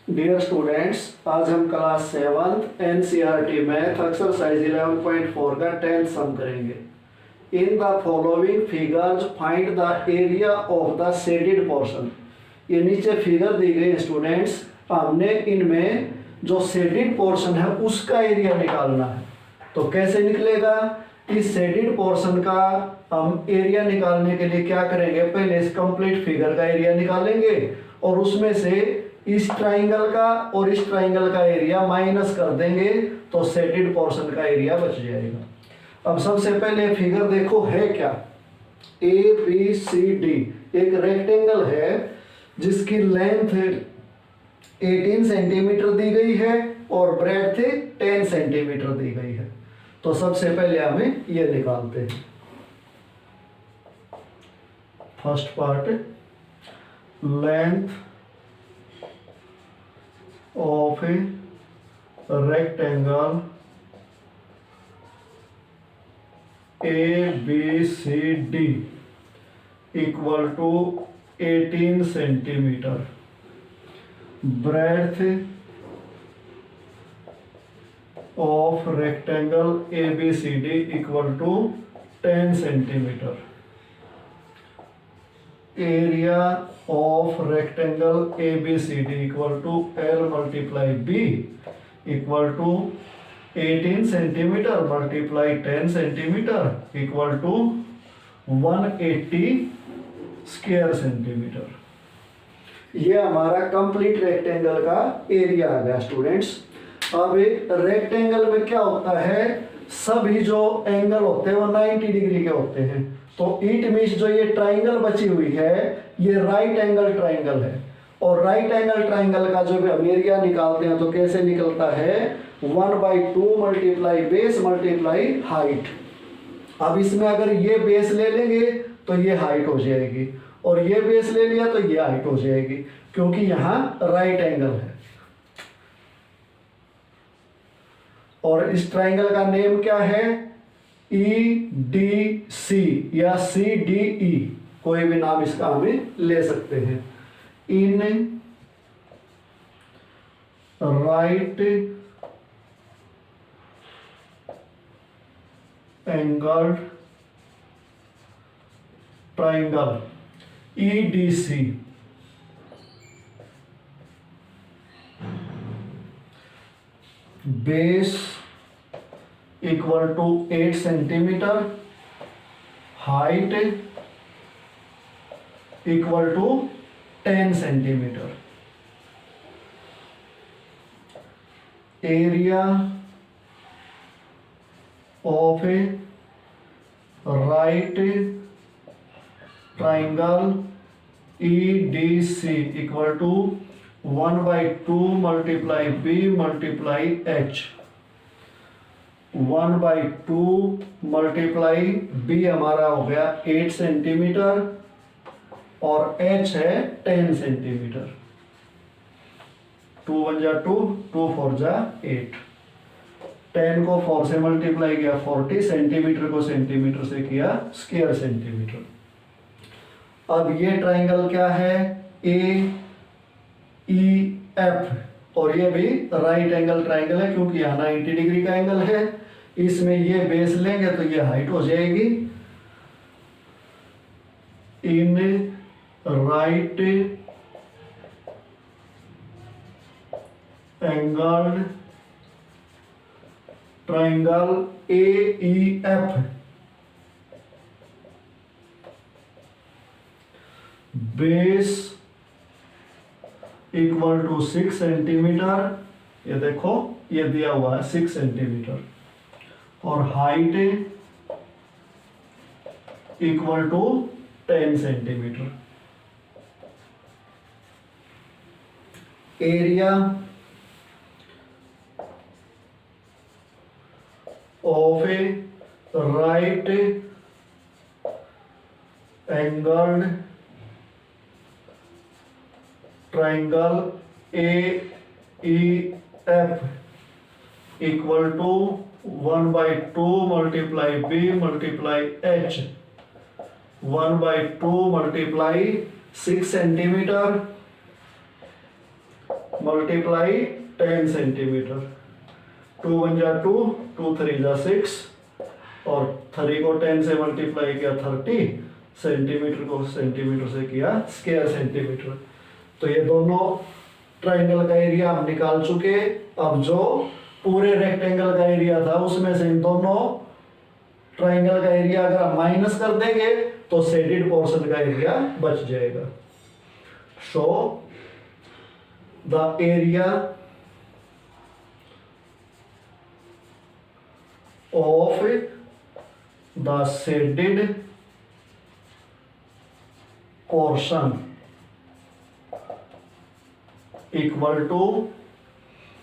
Dear students, आज हम class 7 NCERT math exercise 11.4 का 10th सम करेंगे। In the following figures find the area of the shaded portion. ये नीचे फिगर दी गई स्टूडेंट्स, हमने इनमें जो शेडेड पोर्शन है उसका एरिया निकालना है। तो कैसे निकलेगा? इस शेडेड पोर्शन का हम एरिया निकालने के लिए क्या करेंगे, पहले इस कंप्लीट फिगर का एरिया निकालेंगे और उसमें से इस ट्राइंगल का और इस ट्राइंगल का एरिया माइनस कर देंगे तो शेडेड पोर्शन का एरिया बच जाएगा। अब सबसे पहले फिगर देखो है क्या, ए बी सी डी एक रेक्टेंगल है जिसकी लेंथ 18 सेंटीमीटर दी गई है और ब्रेड्थ 10 सेंटीमीटर दी गई है। तो सबसे पहले हमें ये निकालते हैं। First part, length of a rectangle A B C D equal to 18 centimetre, breadth of rectangle A B C D equal to 10 centimetre, area of rectangle A B C D equal to L multiply B equal to 18 centimetre multiply 10 centimetre equal to 180 square centimetre. ये हमारा complete rectangle का area आ गया students. अब rectangle में क्या होता है, सभी जो एंगल होते हैं वो 90 डिग्री के होते हैं। तो इट मीन्स जो ये ट्राइंगल बची हुई है ये राइट एंगल ट्राइंगल है और राइट एंगल ट्राइंगल का जो हम एरिया निकालते हैं तो कैसे निकलता है, 1/2 मल्टीप्लाई बेस मल्टीप्लाई हाइट। अब इसमें अगर ये बेस ले लेंगे तो ये हाइट हो जाएगी और ये बेस ले लिया तो ये हाइट हो जाएगी क्योंकि यहाँ राइट एंगल है। और इस ट्राइंगल का नेम क्या है, EDC या CDE, कोई भी नाम इसका हमें ले सकते हैं। In right angle triangle EDC base equal to 8 centimetre, height equal to 10 centimetre, area of a right triangle EDC equal to 1/2 multiply B multiply H. 1/2 multiply B हमारा हो गया 8 सेंटीमीटर और एच है 10 सेंटीमीटर। 2 1 जा 2, 2 4 जा 8, 10 को 4 से मल्टीप्लाई किया 40, सेंटीमीटर को सेंटीमीटर से किया स्क्वायर सेंटीमीटर। अब ये ट्राइंगल क्या है, AEF और ये भी राइट एंगल ट्राइंगल है क्योंकि यहाँ 90 डिग्री का एंगल है। इसमें ये बेस लेंगे तो ये हाइट हो जाएगी। In right angle triangle AEF base equal to 6 centimetre, ये देखो ये दिया हुआ है 6 सेंटीमीटर और height equal to 10 centimetre. Area of a right angle triangle AEF equal to 1/2 multiply B multiply H, 1/2 multiply 6 centimetre multiply 10 centimetre, 2 1 जा 2, 2 3 जा 6, और 3 को 10 से मल्टीप्लाई किया 30, सेंटीमीटर को सेंटीमीटर से किया स्क्वायर सेंटीमीटर। तो ये दोनों ट्राइंगल का एरिया हम निकाल चुके। अब जो पूरे रेक्टेंगल का एरिया था उसमें से इन दोनों ट्राइंगल का एरिया अगर हम माइनस कर देंगे तो शेडेड पोर्शन का एरिया बच जाएगा। Show the area of the shaded portion equal to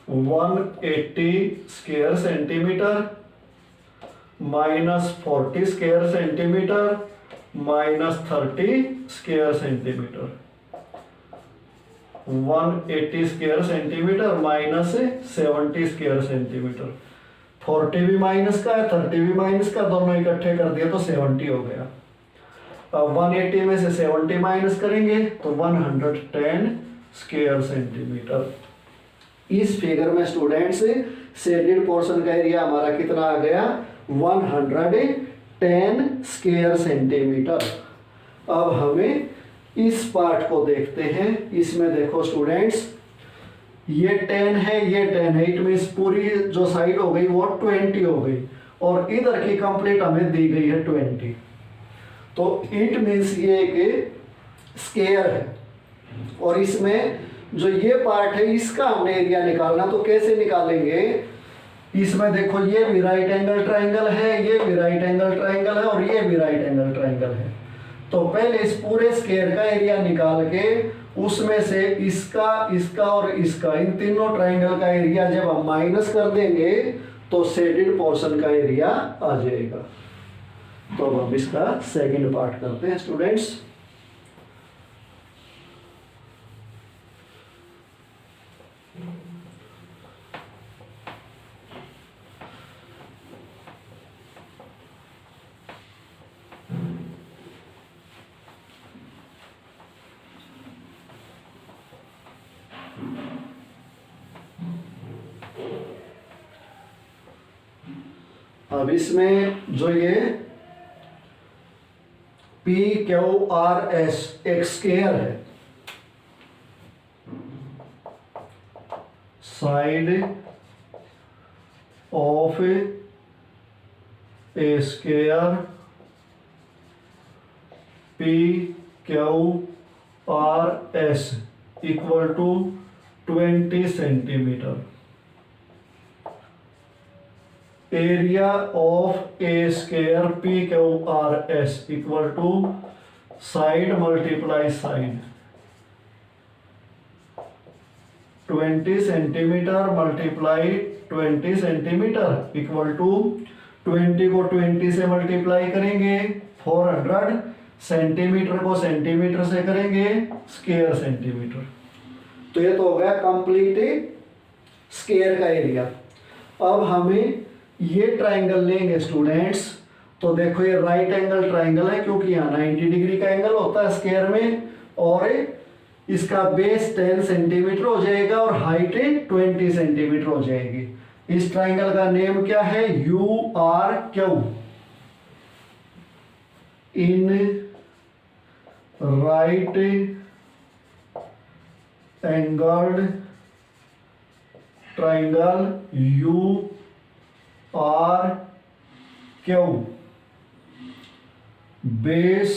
180 square centimetre minus 40 square centimetre minus 30 square centimetre. 180 square centimetre minus 70 square centimetre. 40 भी माइनस का है, 30 भी माइनस का, दोनों इकट्ठे कर दिए तो 70 हो गया। अब 180 में से 70 माइनस करेंगे तो 110 स्क्वायर सेंटीमीटर। इस फिगर में स्टूडेंट्स शेडेड पोर्शन का एरिया हमारा कितना आ गया, 110 स्क्वायर सेंटीमीटर। अब हमें इस पार्ट को देखते हैं। इसमें देखो स्टूडेंट्स, ये 10 है, ये 10 है, इट मीन्स पूरी जो साइड हो गई वो 20 हो गई, और इधर की कंप्लीट हमें दी गई है 20। तो इट मीन्स ये एक स्क्वायर है, और इसमें जो ये पार्ट है इसका हमने एरिया निकालना। तो कैसे निकालेंगे, इसमें देखो ये भी राइट एंगल ट्राइंगल है, ये भी राइट एंगल ट्राइंगल है, और ये भी राइट एंगल ट्राइंगल है। तो पहले इस पूरे स्क्वायर का एरिया निकाल के उसमें से इसका, इसका और इसका, इन तीनों ट्राइंगल का एरिया जब हम माइनस कर देंगे तो शेडेड पोर्शन का एरिया आ जाएगा। तो अब हम इसका सेकंड पार्ट करते हैं स्टूडेंट्स। अब इसमें जो ये PQRS एक स्क्वायर है, side of a square PQRS equal to 20 centimetre. Area of a square PQRS equal to side multiply side, 20 centimetre multiply 20 centimetre equal to 20 को 20 से मल्टीप्लाई करेंगे 400, सेंटीमीटर को सेंटीमीटर से करेंगे स्क्वायर सेंटीमीटर। तो ये तो हो गया कंप्लीट स्क्वायर का एरिया। अब हमें ये ट्राइंगल लेंगे स्टूडेंट्स। तो देखो ये राइट एंगल ट्राइंगल है, क्योंकि यहाँ 90 डिग्री का एंगल होता है स्क्वायर में, और इसका बेस 10 सेंटीमीटर हो जाएगा और हाइट 20 सेंटीमीटर हो जाएगी। इस ट्राइंगल का नेम क्या है, URQ, in right angled triangle URQ, base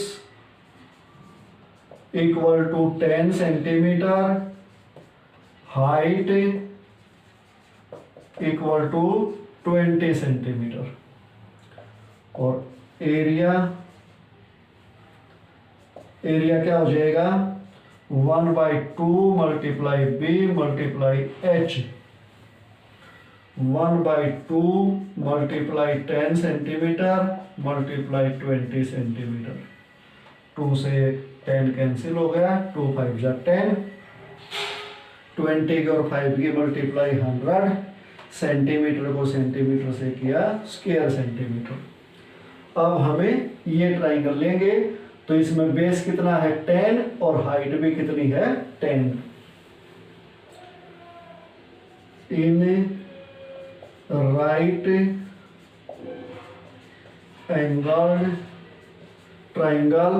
equal to 10 centimetre, height equal to 20 centimetre, और एरिया क्या हो जाएगा, 1/2 multiply B multiply H, 1/2 multiply 10 centimetre multiply 20 centimetre. 2 से 10 कैंसिल हो गया, 2 5 जा 10, 20 की और 5 की मल्टीप्लाई 100, सेंटीमीटर को सेंटीमीटर से किया स्क्वायर सेंटीमीटर। अब हमें ये ट्राइंगल लेंगे, तो इसमें बेस कितना है 10 और हाइट भी कितनी है 10। In right angle triangle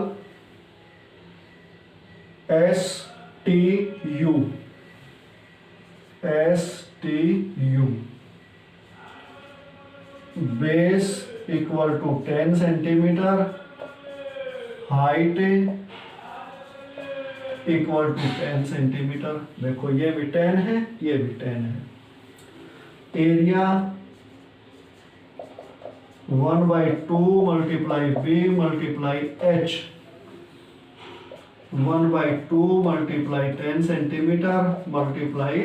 STU base equal to 10 centimetre, height equal to 10 centimetre. देखो ये भी 10 है, ये भी 10 है। Area 1/2 multiply B multiply H, 1/2 multiply 10 centimetre multiply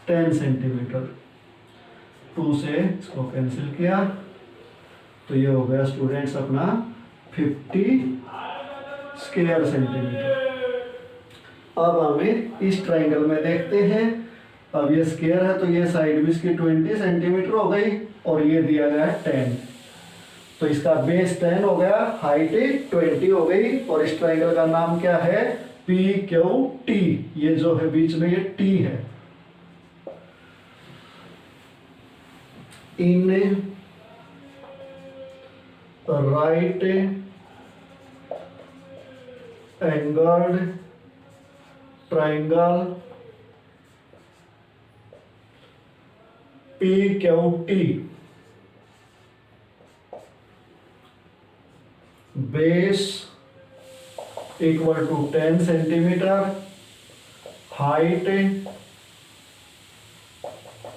10 centimetre. 2 से इसको कैंसिल किया तो ये हो गया स्टूडेंट्स अपना 50 स्क्वायर सेंटीमीटर। अब हमें इस ट्राइंगल में देखते हैं। अब ये स्क्वायर है तो ये साइड भी इसकी 20 सेंटीमीटर हो गई और ये दिया गया है 10, तो इसका बेस 10 हो गया, हाइट 20 हो गई और इस ट्राइंगल का नाम क्या है? PQT। ये जो है बीच में ये T है। In right angled triangle PQT base equal to 10 centimetre, height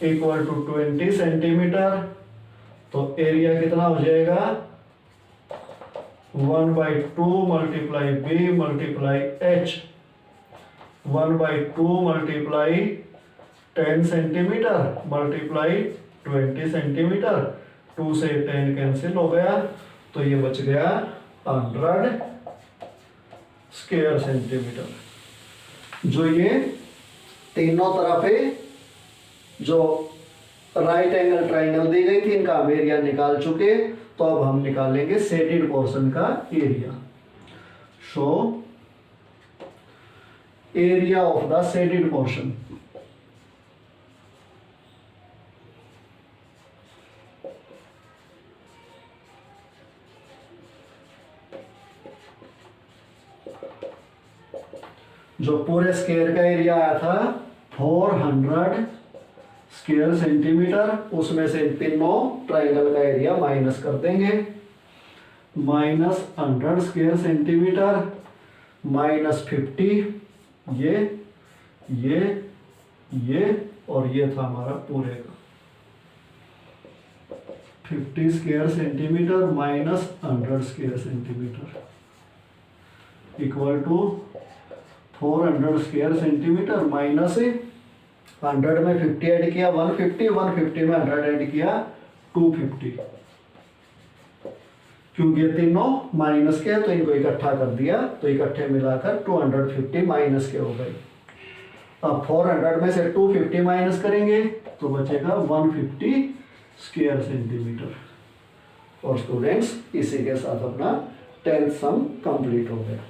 equal to 20 centimetre, तो एरिया कितना हो जाएगा? 1/2 multiply B multiply H, 1/2 multiply 10 centimetre multiply 20 centimetre. 2 से 10 कैंसिल हो गया तो ये बच गया 100 स्क्वायर सेंटीमीटर। जो ये तीनों तरफ जो राइट एंगल ट्राइंगल दी गई थी इनका हम एरिया निकाल चुके, तो अब हम निकालेंगे शेडेड पोर्शन का area. So area of the shaded portion, जो पूरे स्क्वायर का एरिया आया था 400 स्क्वायर सेंटीमीटर, उसमें से तीनों ट्राइंगल का एरिया माइनस कर देंगे। -100 स्क्वायर सेंटीमीटर -50, ये और ये था हमारा पूरे का 50 square centimetre -100 square centimetre equal to 400 square centimetre minus 100 में 50 ऐड किया 150, 150 में 100 ऐड किया 250। क्योंकि ये तीनों माइनस के तो इनको इकट्ठा कर दिया, तो इकट्ठे मिलाकर 250 माइनस के हो गए। अब 400 में से 250 माइनस करेंगे तो बचेगा 150 स्क्वायर सेंटीमीटर। और स्टूडेंट्स इसी के साथ अपना 10th सम कंप्लीट हो गया।